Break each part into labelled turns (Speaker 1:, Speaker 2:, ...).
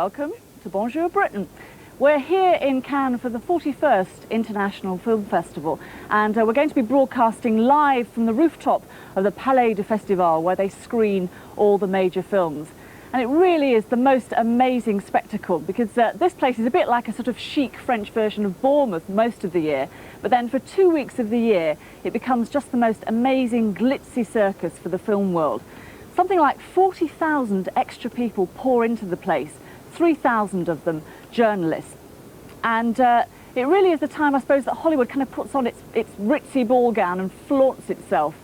Speaker 1: welcome to Bonjour Britain. We're here in Cannes for the 41st International Film Festival, and we're going to be broadcasting live from the rooftop of the Palais du Festival, where they screen all the major films. And it really is the most amazing spectacle, because this place is a bit like a sort of chic French version of Bournemouth most of the year, but then for 2 weeks of the year it becomes just the most amazing glitzy circus for the film world. Something like 40,000 extra people pour into the place, 3,000 of them journalists. And it really is the time, I suppose, that Hollywood kind of puts on its ritzy ball gown and flaunts itself.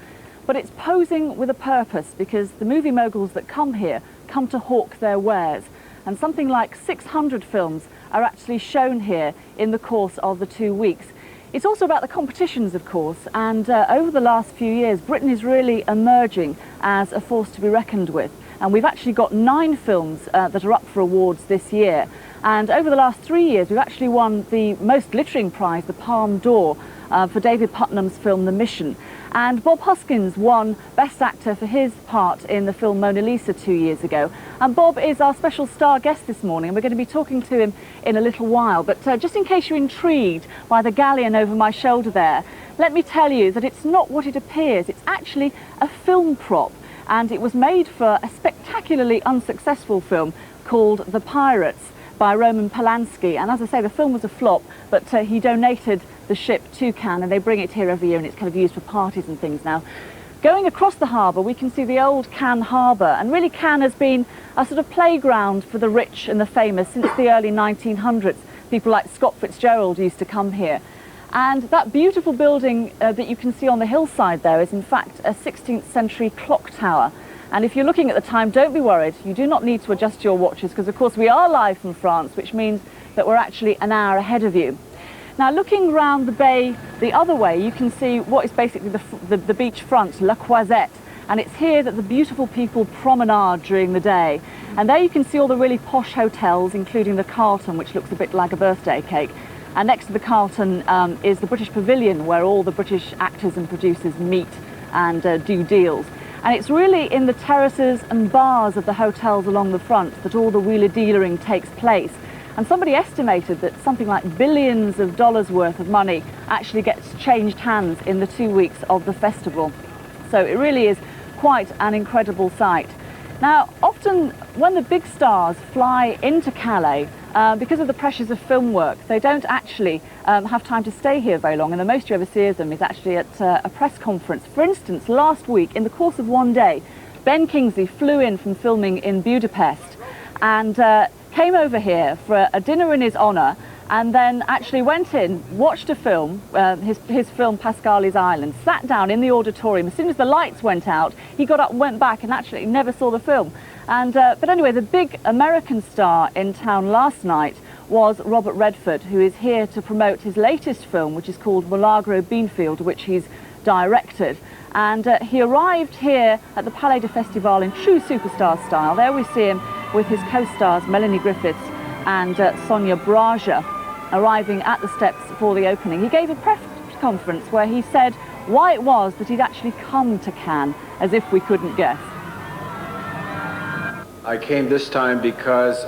Speaker 1: But it's posing with a purpose, because the movie moguls that come here come to hawk their wares. And something like 600 films are actually shown here in the course of the 2 weeks. It's also about the competitions, of course, and over the last few years, Britain is really emerging as a force to be reckoned with. And we've actually got 9 films that are up for awards this year. And over the last 3 years, we've actually won the most glittering prize, the Palme d'Or, for David Putnam's film The Mission. And Bob Hoskins won Best Actor for his part in the film Mona Lisa 2 years ago. And Bob is our special star guest this morning, and we're going to be talking to him in a little while. But just in case you're intrigued by the galleon over my shoulder there, let me tell you that it's not what it appears. It's actually a film prop, and it was made for a spectacularly unsuccessful film called The Pirates by Roman Polanski. And as I say, the film was a flop, but he donated the ship to Cannes, and they bring it here every year, and it's kind of used for parties and things now. Going across the harbour, we can see the old Cannes harbour, and really Cannes has been a sort of playground for the rich and the famous since the early 1900s. People like Scott Fitzgerald used to come here. And that beautiful building that you can see on the hillside there is in fact a 16th century clock tower. And if you're looking at the time, don't be worried. You do not need to adjust your watches, because of course we are live from France, which means that we're actually an hour ahead of you. Now, looking round the bay the other way, you can see what is basically the beach front, La Croisette. And it's here that the beautiful people promenade during the day. And there you can see all the really posh hotels, including the Carlton, which looks a bit like a birthday cake. And next to the Carlton is the British Pavilion, where all the British actors and producers meet and do deals. And it's really in the terraces and bars of the hotels along the front that all the wheeler-dealering takes place. And somebody estimated that something like billions of dollars worth of money actually gets changed hands in the 2 weeks of the festival. So it really is quite an incredible sight. Now, often when the big stars fly into Calais, because of the pressures of film work, they don't actually have time to stay here very long, and the most you ever see of them is actually at a press conference. For instance, last week, in the course of one day, Ben Kingsley flew in from filming in Budapest and came over here for a dinner in his honour, and then actually went in, watched a film, his film Pascali's Island, sat down in the auditorium. As soon as the lights went out, he got up and went back and actually never saw the film. And but anyway, the big American star in town last night was Robert Redford, who is here to promote his latest film, which is called Milagro Beanfield, which he's directed. And he arrived here at the Palais du Festival in true superstar style. There we see him with his co-stars Melanie Griffiths and Sonia Braga, arriving at the steps for the opening. He gave a press conference where he said why it was that he'd actually come to Cannes, as if we couldn't guess.
Speaker 2: I came this time because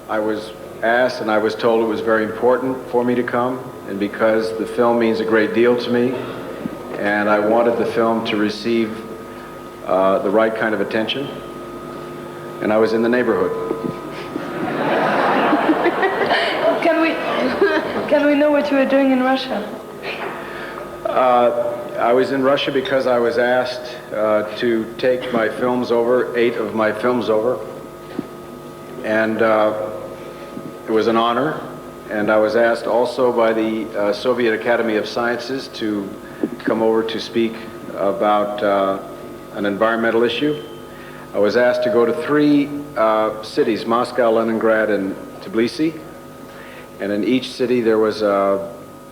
Speaker 2: I was asked and I was told it was very important for me to come, and because the film means a great deal to me, and I wanted the film to receive the right kind of attention, and I was in the neighborhood.
Speaker 3: Can we know what you were doing in Russia?
Speaker 2: I was in Russia because I was asked to take my films over, 8 of my films over, and it was an honor. And I was asked also by the Soviet Academy of Sciences to come over to speak about an environmental issue. I was asked to go to 3 cities, Moscow, Leningrad, and Tbilisi. And in each city there was a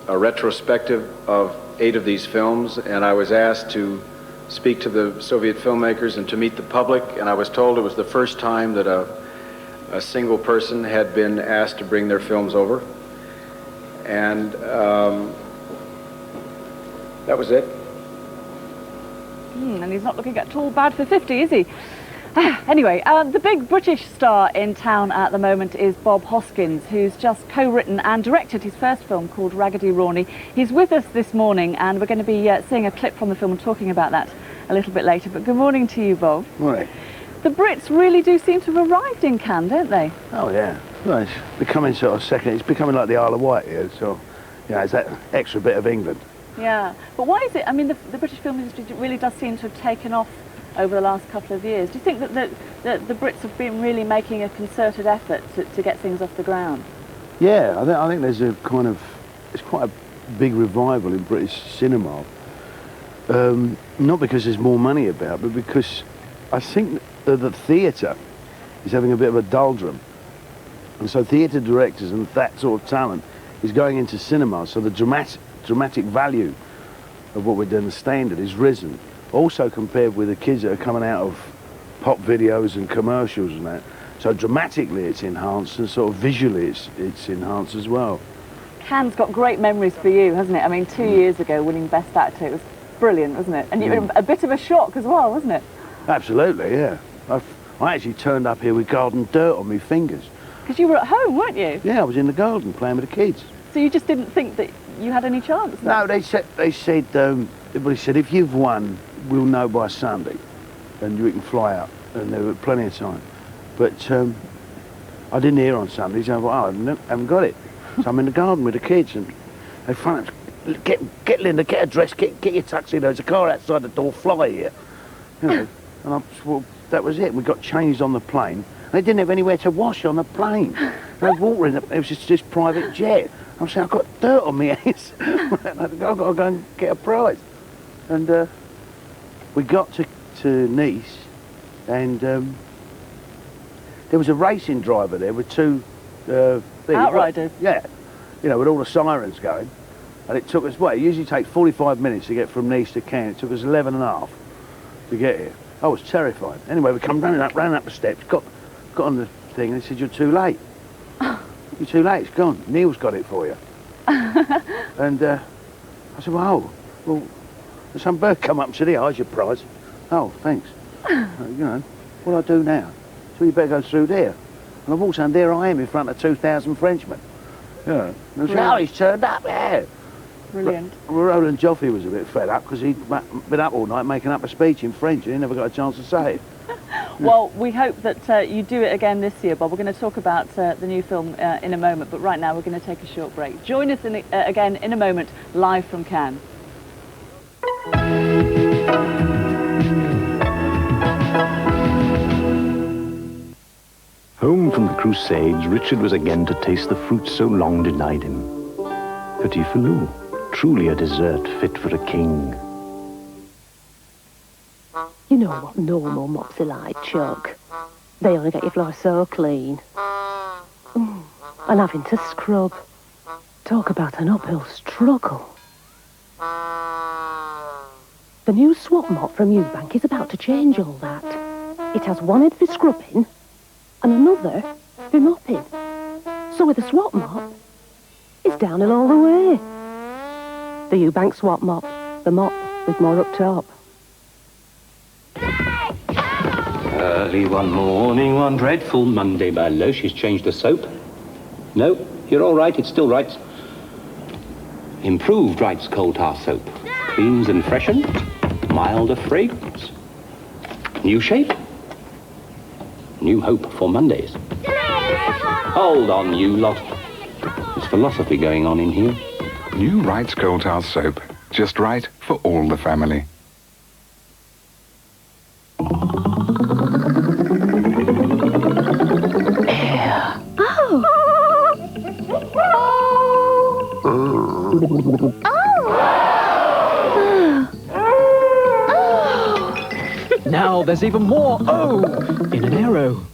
Speaker 2: retrospective of 8 of these films, and I was asked to speak to the Soviet filmmakers and to meet the public, and I was told it was the first time that a single person had been asked to bring their films over. And that was it.
Speaker 1: And he's not looking at all bad for 50, is he? Anyway, the big British star in town at the moment is Bob Hoskins, who's just co-written and directed his first film called Raggedy Rawny. He's with us this morning, and we're going to be seeing a clip from the film and talking about that a little bit later. But good morning to you, Bob.
Speaker 4: Morning.
Speaker 1: The Brits really do seem to have arrived in Cannes, don't they?
Speaker 4: Oh, yeah. Well, it's becoming sort of second. It's becoming like the Isle of Wight here, so, you know, it's that extra bit of England.
Speaker 1: Yeah. But why is it? I mean, the British film industry really does seem to have taken off over the last couple of years. Do you think that the Brits have been really making a concerted effort to get things off the ground?
Speaker 4: Yeah, I think there's a kind of, it's quite a big revival in British cinema. Not because there's more money about, but because I think that the theatre is having a bit of a doldrum. And so theatre directors and that sort of talent is going into cinema, so the dramatic value of what we're doing, the standard, is risen. Also compared with the kids that are coming out of pop videos and commercials and that. So dramatically it's enhanced, and sort of visually it's enhanced as well.
Speaker 1: Cannes got great memories for you, hasn't it? I mean, 2 years ago winning Best Actor, it was brilliant, wasn't it? And you a bit of a shock as well, wasn't it?
Speaker 4: Absolutely, yeah. I actually turned up here with garden dirt on my fingers.
Speaker 1: Because you were at home, weren't you?
Speaker 4: Yeah, I was in the garden playing with the kids.
Speaker 1: So you just didn't think that you had any chance?
Speaker 4: No, they said everybody said, if you've won, we'll know by Sunday, and we can fly out, and there was plenty of time. But I didn't hear on Sunday, so I thought, oh, I haven't got it. So I'm in the garden with the kids, and they find get Linda, get a dress, get your tuxedo. There's a car outside the door, fly here. You know, and well, that was it. We got changed on the plane. They didn't have anywhere to wash on the plane. No water in it. It was just this private jet. I'm saying, I've got dirt on my hands. I've got to go and get a prize. And we got to Nice, and there was a racing driver there with two
Speaker 1: Outriders.
Speaker 4: Yeah, you know, with all the sirens going. And it took us, well, it usually takes 45 minutes to get from Nice to Cannes. It took us 11 and a half to get here. I was terrified. Anyway, we come running up the steps, got on the thing, and they said, you're too late. You're too late, it's gone. Neil's got it for you. And I said, well, some bird come up and said, here's your prize. Oh, thanks. You know, what do I do now? So you better go through there. And I walked down, there I am in front of 2,000 Frenchmen. Yeah. And I said, oh, he's turned up, yeah.
Speaker 1: Brilliant.
Speaker 4: Roland Joffe was a bit fed up because he'd been up all night making up a speech in French and he never got a chance to say it.
Speaker 1: Well, we hope that you do it again this year, Bob. We're going to talk about the new film in a moment, but right now we're going to take a short break. Join us again in a moment, live from Cannes.
Speaker 5: Home from the Crusades, Richard was again to taste the fruit so long denied him. Petits Filous, truly a dessert fit for a king.
Speaker 6: You know what normal mops are like, Chuck. They only get your floor so clean. And having to scrub. Talk about an uphill struggle. The new Swop Mop from Ewbank is about to change all that. It has one head for scrubbing and another for mopping. So with the Swop Mop, it's downhill all the way. The Ewbank Swop Mop, the mop with more up top.
Speaker 7: Early one morning, one dreadful Monday, by lo, she's changed the soap. No, you're all right, it's still Wright's. Improved Wright's coal tar soap. Cleans and freshens, milder fragrance. New shape. New hope for Mondays. Hold on, you lot. There's philosophy going on in here.
Speaker 8: New Wright's coal tar soap. Just right for all the family.
Speaker 9: Now there's even more O in an Aero.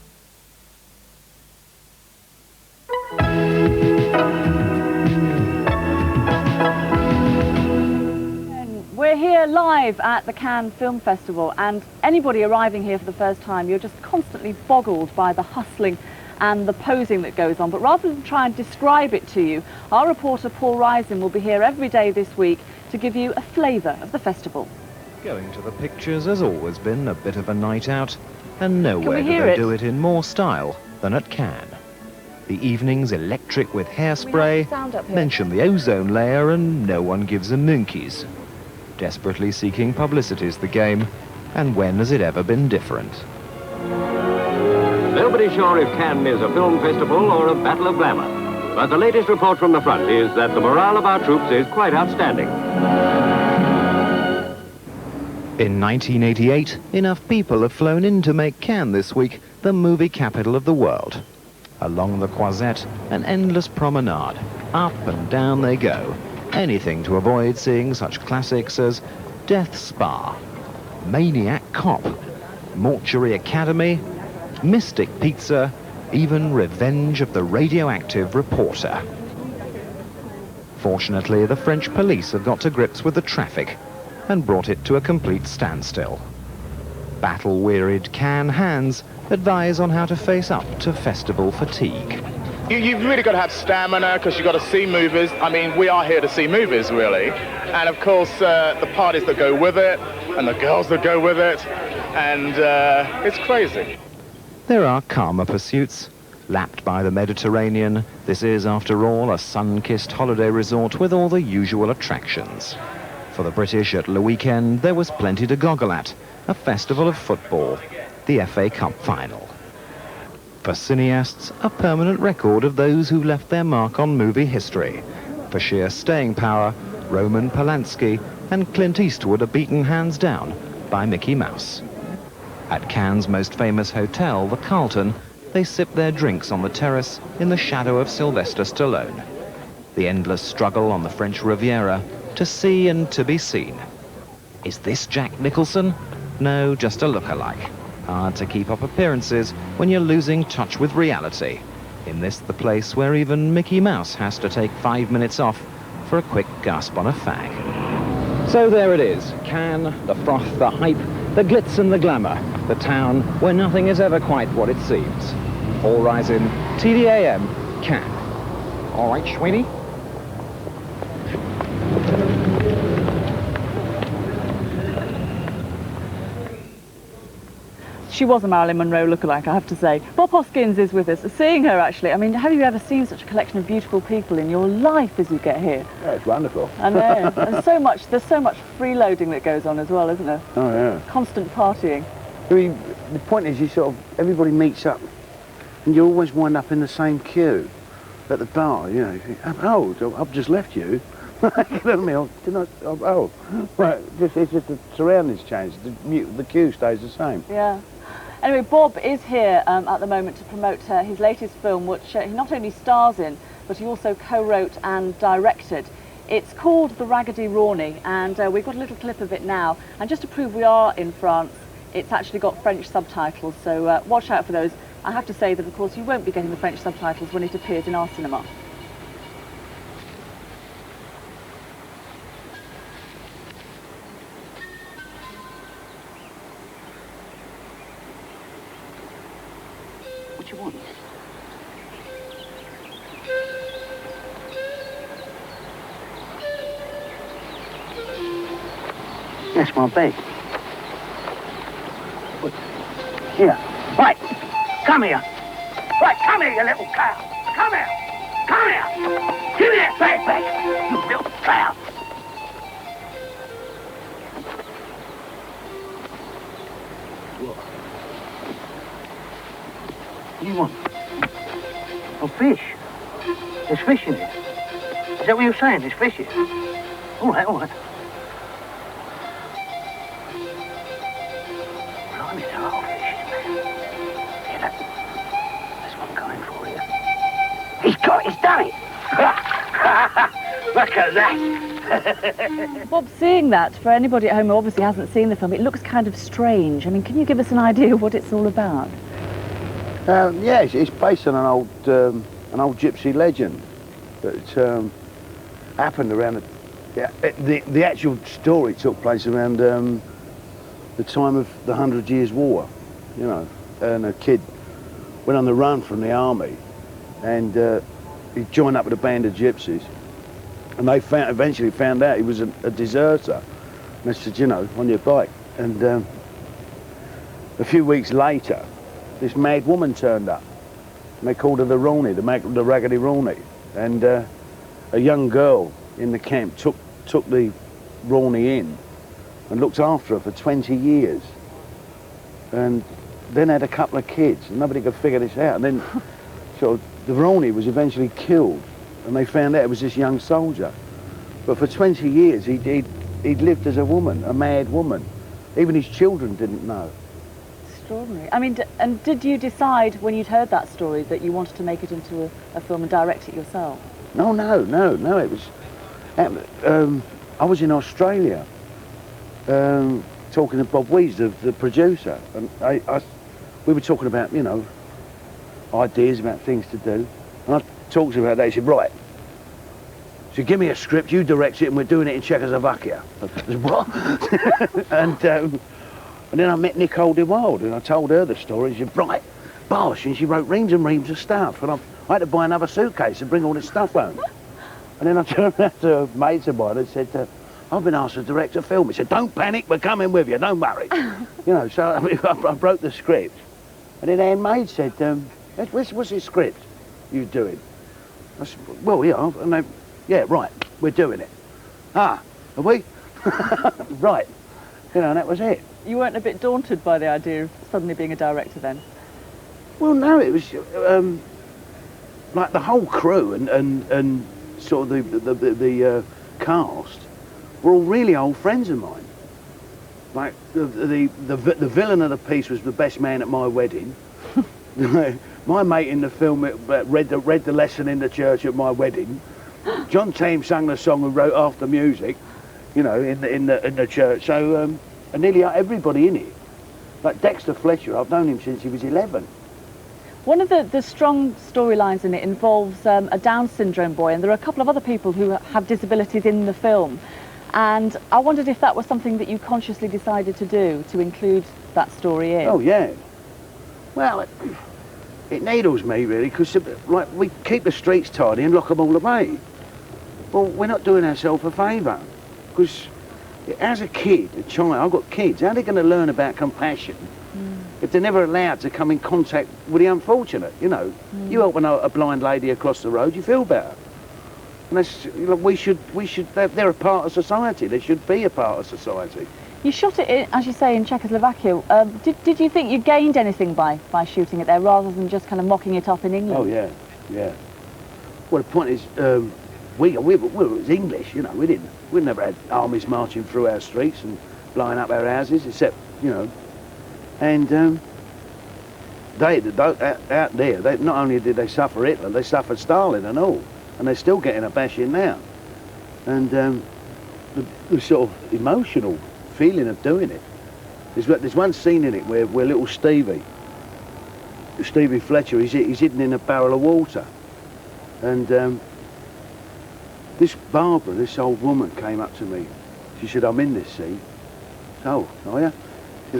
Speaker 1: We're here live at the Cannes Film Festival, and anybody arriving here for the first time, you're just constantly boggled by the hustling and the posing that goes on. But rather than try and describe it to you, our reporter Paul Rising will be here every day this week to give you a flavour of the festival.
Speaker 10: Going to the pictures has always been a bit of a night out, and nowhere do
Speaker 1: hear
Speaker 10: they
Speaker 1: it?
Speaker 10: do it in more style than at Cannes. The evening's electric with hairspray,
Speaker 1: sound up here.
Speaker 10: mention the ozone layer, and no one gives a monkeys. Desperately seeking publicity's the game, and when has it ever been different?
Speaker 7: Nobody's sure if Cannes is a film festival or a battle of glamour. But the latest report from the front is that the morale of our troops is quite outstanding.
Speaker 10: In 1988, enough people have flown in to make Cannes this week the movie capital of the world. Along the Croisette, an endless promenade. Up and down they go. Anything to avoid seeing such classics as Death Spa, Maniac Cop, Mortuary Academy, Mystic Pizza, even Revenge of the Radioactive Reporter. Fortunately, the French police have got to grips with the traffic and brought it to a complete standstill. Battle-wearied Cannes hands advise on how to face up to festival fatigue.
Speaker 11: You've really got to have stamina because you've got to see movies. I mean, we are here to see movies, really. And, of course, the parties that go with it and the girls that go with it. And it's crazy.
Speaker 10: There are calmer pursuits. Lapped by the Mediterranean, this is, after all, a sun-kissed holiday resort with all the usual attractions. For the British at Le Weekend, there was plenty to goggle at. A festival of football, the FA Cup final. For cineasts, a permanent record of those who left their mark on movie history. For sheer staying power, Roman Polanski and Clint Eastwood are beaten hands down by Mickey Mouse. At Cannes' most famous hotel, the Carlton, they sip their drinks on the terrace in the shadow of Sylvester Stallone. The endless struggle on the French Riviera to see and to be seen. Is this Jack Nicholson? No, just a look-alike. Hard to keep up appearances when you're losing touch with reality. In this, the place where even Mickey Mouse has to take 5 minutes off for a quick gasp on a fag. So there it is, Cannes, the froth, the hype, the glitz and the glamour, the town where nothing is ever quite what it seems. All rise in TDAM, Cannes. All right, Sweeney?
Speaker 1: She was a Marilyn Monroe lookalike, I have to say. Bob Hoskins is with us. Seeing her, actually, I mean, have you ever seen such a collection of beautiful people in your life as you get here?
Speaker 4: Yeah, it's wonderful.
Speaker 1: I know. And there's so much freeloading that goes on as well, isn't there?
Speaker 4: Oh, yeah.
Speaker 1: Constant partying.
Speaker 4: I mean, the point is, you sort of, everybody meets up, and you always wind up in the same queue at the bar, you know. You think, oh, I've just left you. You know what I mean? Right, it's just the surroundings change. The queue stays the same.
Speaker 1: Yeah. Anyway, Bob is here at the moment to promote his latest film, which he not only stars in, but he also co-wrote and directed. It's called The Raggedy Rawnie, and we've got a little clip of it now. And just to prove we are in France, it's actually got French subtitles, so watch out for those. I have to say that, of course, you won't be getting the French subtitles when it appears in our cinema.
Speaker 12: What you want? That's my bag. What? Here. Right. Come here. Right, come here, you little cow. Come here. Come here. Give me that bag back, you little cow. What do you want? Oh, fish. There's fish in it. Is that what you're saying? There's fish here? All right, all right. Blimey, there are fishes, man. Here, look. There's one going for you. He's done it. Look at that.
Speaker 1: Bob, seeing that, for anybody at home who obviously hasn't seen the film, it looks kind of strange. I mean, can you give us an idea of what it's all about?
Speaker 4: Yeah, it's based on an old gypsy legend that happened around the actual story took place around the time of the 100 Years' War, you know, and a kid went on the run from the army, and he joined up with a band of gypsies, and they eventually found out he was a deserter, And I said, you know, on your bike. And a few weeks later, this mad woman turned up. And they called her the Rawnie, the Raggedy Rawnie. And a young girl in the camp took the Rawnie in and looked after her for 20 years. And then had a couple of kids, and nobody could figure this out. And then sort of, the Rawnie was eventually killed, and they found out it was this young soldier. But for 20 years, he'd lived as a woman, a mad woman. Even his children didn't know.
Speaker 1: Extraordinary. I mean, and did you decide when you'd heard that story that you wanted to make it into a film and direct it yourself?
Speaker 4: No. It was. I was in Australia talking to Bob Wees, the producer, and we were talking about, you know, ideas about things to do. And I talked to him about that. He said, right. So give me a script, you direct it, and we're doing it in Czechoslovakia. I said, what? and then I met Nicole de Wilde, and I told her the story. She said, right, bosh, and she wrote reams and reams of stuff. And I had to buy another suitcase and bring all this stuff home. And then I turned around to a mate of mine and said, I've been asked to direct a film. He said, don't panic, we're coming with you, don't worry. You know, so I mean, I wrote the script. And then Anne Maid said, what's this script you're doing? I said, well, yeah. And they, yeah, right, we're doing it. Ah, are we? Right. You know, and that was it.
Speaker 1: You weren't a bit daunted by the idea of suddenly being a director then?
Speaker 4: Well, no, it was like the whole crew and sort of the cast were all really old friends of mine. Like the villain of the piece was the best man at my wedding. My mate in the film read the lesson in the church at my wedding. John Tame sang the song and wrote half the music, you know, in the church. So and nearly everybody in it. Like Dexter Fletcher, I've known him since he was 11.
Speaker 1: One of the strong storylines in it involves a Down syndrome boy, and there are a couple of other people who have disabilities in the film. And I wondered if that was something that you consciously decided to do, to include that story in.
Speaker 4: Oh, yeah. Well, it needles me, really, because like, we keep the streets tidy and lock them all away. Well, we're not doing ourselves a favour, because as a kid, a child, I've got kids, how are they going to learn about compassion if they're never allowed to come in contact with the unfortunate, you know? You help a blind lady across the road, you feel better. And that's, you know, they're a part of society. They should be a part of society.
Speaker 1: You shot it, as you say, in Czechoslovakia. Did you think you gained anything by shooting it there, rather than just kind of mocking it up in England?
Speaker 4: Oh, yeah. Well, the point is, we was English, you know. We never had armies marching through our streets and blowing up our houses, except, you know. And out there, not only did they suffer Hitler, they suffered Stalin and all. And they're still getting a bashing now. And the sort of emotional feeling of doing it. There's one scene in it where little Stevie Fletcher, he's hidden in a barrel of water. And this Barbara, this old woman, came up to me. She said, I'm in this scene. Oh, are you? She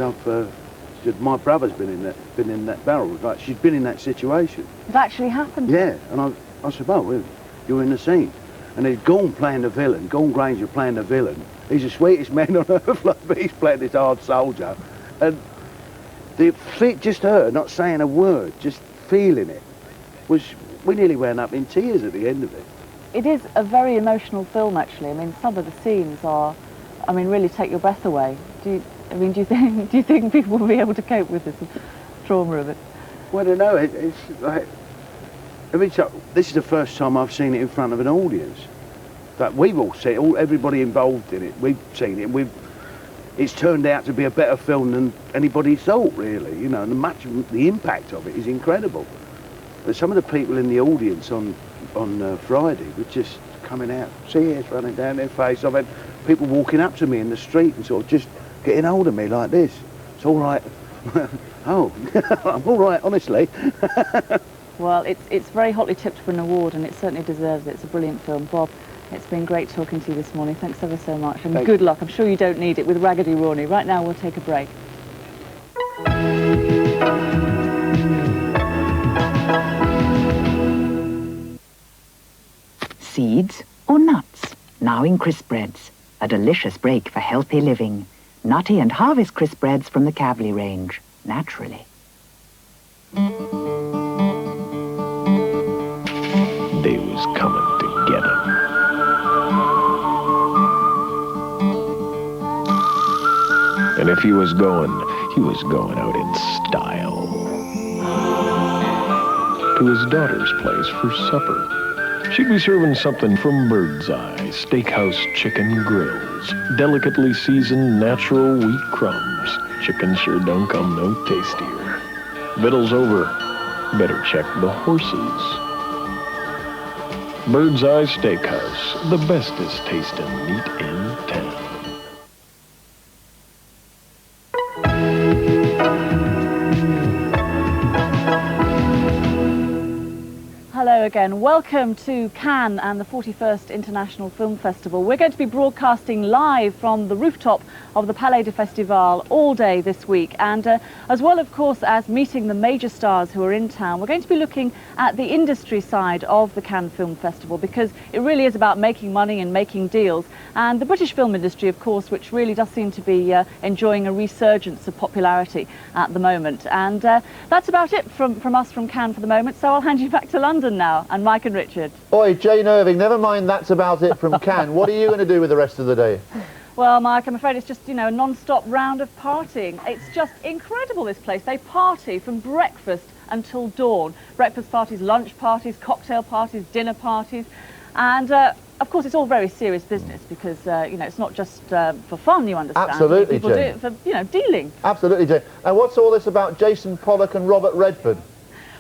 Speaker 4: said, my brother's been in that barrel. Like, she's been in that situation.
Speaker 1: It actually happened?
Speaker 4: Yeah, and I said, well, you're in the scene. And there's Gorn playing the villain, Gorn Granger playing the villain. He's the sweetest man on earth, like, he's playing this hard soldier. And just her not saying a word, just feeling it, we nearly went up in tears at the end of it.
Speaker 1: It is a very emotional film, actually. I mean, some of the scenes really take your breath away. Do you think people will be able to cope with this trauma of it?
Speaker 4: Well, I don't know. It's like, this is the first time I've seen it in front of an audience. Like, we've all seen it, everybody involved in it. We've seen it. It's turned out to be a better film than anybody thought, really. You know, and the impact of it is incredible. But some of the people in the audience on Friday were just coming out, tears running down their face. I've had people walking up to me in the street and sort of just getting hold of me like this. It's all right. Oh, I'm all right, honestly.
Speaker 1: Well, it's very hotly tipped for an award, and it certainly deserves it. It's a brilliant film. Bob, it's been great talking to you this morning. Thanks ever so much, and good luck. I'm sure you don't need it with Raggedy Rawnie. Right now, we'll take a break.
Speaker 13: Seeds or nuts, now in Crispbreads. A delicious break for healthy living. Nutty and harvest crisp breads from the Kavli range, naturally.
Speaker 5: They was coming to get him. And if he was going out in style. To his daughter's place for supper. She'd be serving something from Bird's Eye Steakhouse chicken grills. Delicately seasoned natural wheat crumbs. Chicken sure don't come no tastier. Victuals over. Better check the horses. Bird's Eye Steakhouse, the bestest tasting meat in town.
Speaker 1: Hello again. Welcome to Cannes and the 41st International Film Festival. We're going to be broadcasting live from the rooftop of the Palais de Festival all day this week, and as well, of course, as meeting the major stars who are in town, we're going to be looking at the industry side of the Cannes Film Festival, because it really is about making money and making deals. And the British film industry, of course, which really does seem to be enjoying a resurgence of popularity at the moment. And that's about it from us from Cannes for the moment, so I'll hand you back to London now, and Mike and Richard.
Speaker 14: Oi, Jayne Irving, never mind that's about it from Cannes. What are you going to do with the rest of the day?
Speaker 1: Well, Mike, I'm afraid it's just, you know, a non-stop round of partying. It's just incredible, this place. They party from breakfast until dawn. Breakfast parties, lunch parties, cocktail parties, dinner parties. And, of course, it's all very serious business because, you know, it's not just for fun, you understand.
Speaker 14: Absolutely,
Speaker 1: people
Speaker 14: Jane.
Speaker 1: do it for, you know, dealing.
Speaker 14: Absolutely, Jane. And what's all this about Jason Pollock and Robert Redford?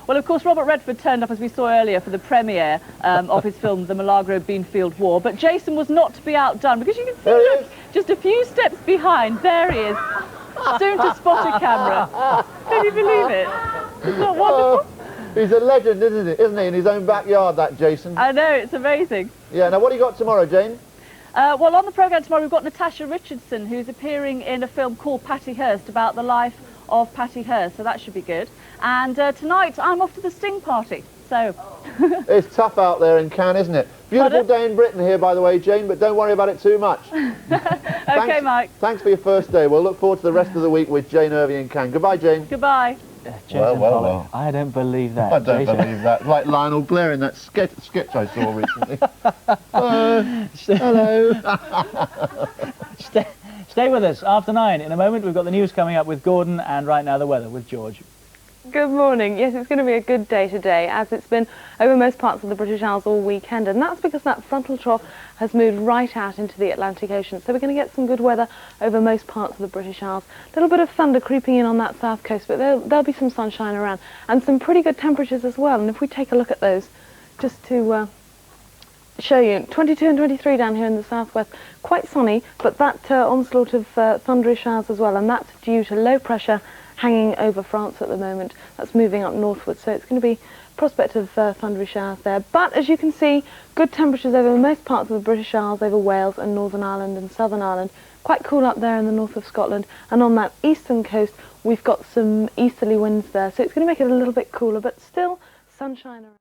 Speaker 1: Well, of course, Robert Redford turned up, as we saw earlier, for the premiere of his film, The Milagro Beanfield War. But Jason was not to be outdone, because you can see, look, just a few steps behind, there he is, soon to spot a camera. Can you believe it? It's not wonderful?
Speaker 14: He's a legend, isn't he, in his own backyard, that Jason?
Speaker 1: I know, it's amazing.
Speaker 14: Yeah, now what do you got tomorrow, Jane?
Speaker 1: Well, on the programme tomorrow, we've got Natasha Richardson, who's appearing in a film called Patty Hearst, about the life of Patty Hearst, so that should be good. And tonight I'm off to the Sting party, so...
Speaker 14: It's tough out there in Cannes, isn't it? Beautiful day in Britain here, by the way, Jane, but don't worry about it too much.
Speaker 1: OK, Mike.
Speaker 14: Thanks for your first day. We'll look forward to the rest of the week with Jayne Irving in Cannes. Goodbye, Jane.
Speaker 1: Goodbye.
Speaker 14: Well.
Speaker 9: I don't believe that.
Speaker 14: I don't believe that. Like Lionel Blair in that sketch I saw recently. Hello.
Speaker 15: Stay with us. After 9, in a moment, we've got the news coming up with Gordon, and right now the weather with George.
Speaker 3: Good morning. Yes, it's going to be a good day today, as it's been over most parts of the British Isles all weekend, and that's because that frontal trough has moved right out into the Atlantic Ocean. So we're going to get some good weather over most parts of the British Isles. A little bit of thunder creeping in on that south coast, but there'll be some sunshine around, and some pretty good temperatures as well. And if we take a look at those, just to show you, 22 and 23 down here in the southwest, quite sunny, but that onslaught of thundery showers as well, and that's due to low pressure hanging over France at the moment. That's moving up northward, so it's going to be prospect of thundery showers there. But as you can see, good temperatures over most parts of the British Isles, over Wales and Northern Ireland and Southern Ireland. Quite cool up there in the north of Scotland, and on that eastern coast we've got some easterly winds there, so it's going to make it a little bit cooler, but still sunshine around.